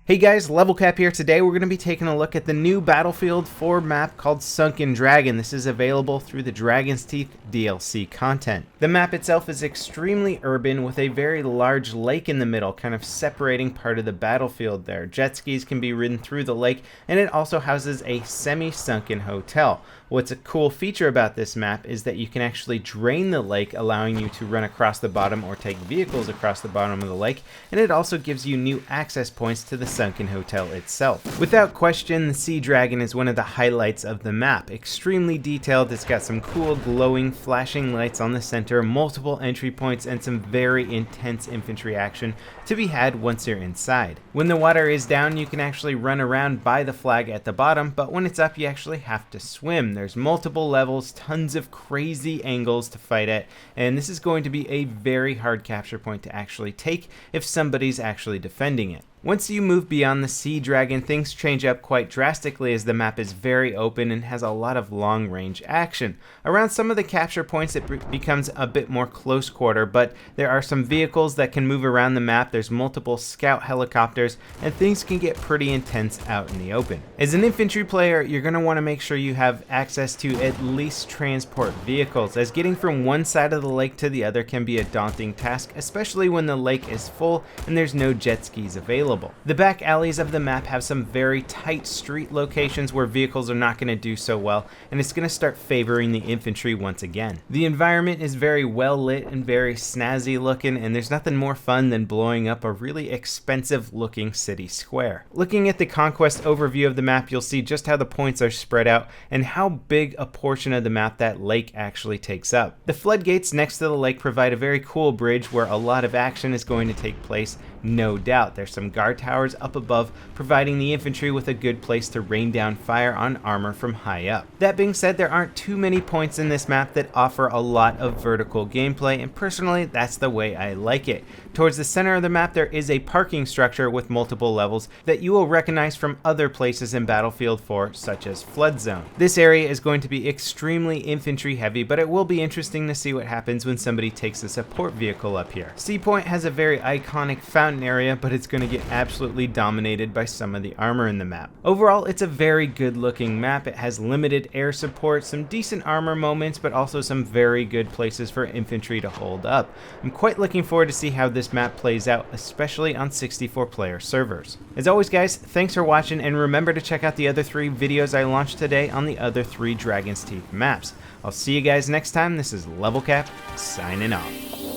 Hey guys, LevelCap here. Today we're going to be taking a look at the new Battlefield 4 map called Sunken Dragon. This is available through the Dragon's Teeth DLC content. The map itself is extremely urban with a very large lake in the middle, kind of separating part of the battlefield there. Jet skis can be ridden through the lake, and it also houses a semi-sunken hotel. What's a cool feature about this map is that you can actually drain the lake, allowing you to run across the bottom or take vehicles across the bottom of the lake, and it also gives you new access points to the sunken hotel itself. Without question, the Sea Dragon is one of the highlights of the map. Extremely detailed, it's got some cool glowing flashing lights on the center, multiple entry points, and some very intense infantry action to be had once you're inside. When the water is down, you can actually run around by the flag at the bottom, but when it's up, you actually have to swim. There's multiple levels, tons of crazy angles to fight at, and this is going to be a very hard capture point to actually take if somebody's actually defending it. Once you move beyond the Sea Dragon, things change up quite drastically as the map is very open and has a lot of long-range action. Around some of the capture points it becomes a bit more close quarter, but there are some vehicles that can move around the map, there's multiple scout helicopters, and things can get pretty intense out in the open. As an infantry player, you're going to want to make sure you have access to at least transport vehicles, as getting from one side of the lake to the other can be a daunting task, especially when the lake is full and there's no jet skis available. The back alleys of the map have some very tight street locations where vehicles are not going to do so well, and it's going to start favoring the infantry once again. The environment is very well lit and very snazzy looking, and there's nothing more fun than blowing up a really expensive looking city square. Looking at the Conquest Overview of the map, you'll see just how the points are spread out and how big a portion of the map that lake actually takes up. The floodgates next to the lake provide a very cool bridge where a lot of action is going to take place, no doubt. There's some guard towers up above, providing the infantry with a good place to rain down fire on armor from high up. That being said, there aren't too many points in this map that offer a lot of vertical gameplay, and personally that's the way I like it. Towards the center of the map there is a parking structure with multiple levels that you will recognize from other places in Battlefield 4, such as Flood Zone. This area is going to be extremely infantry heavy, but it will be interesting to see what happens when somebody takes a support vehicle up here. Sea Point has a very iconic fountain area, but it's going to get absolutely dominated by some of the armor in the map. Overall, it's a very good looking map. It has limited air support, some decent armor moments, but also some very good places for infantry to hold up. I'm quite looking forward to see how this map plays out, especially on 64-player servers. As always guys, thanks for watching, and remember to check out the other 3 videos I launched today on the other 3 Dragon's Teeth maps. I'll see you guys next time. This is LevelCap, signing off.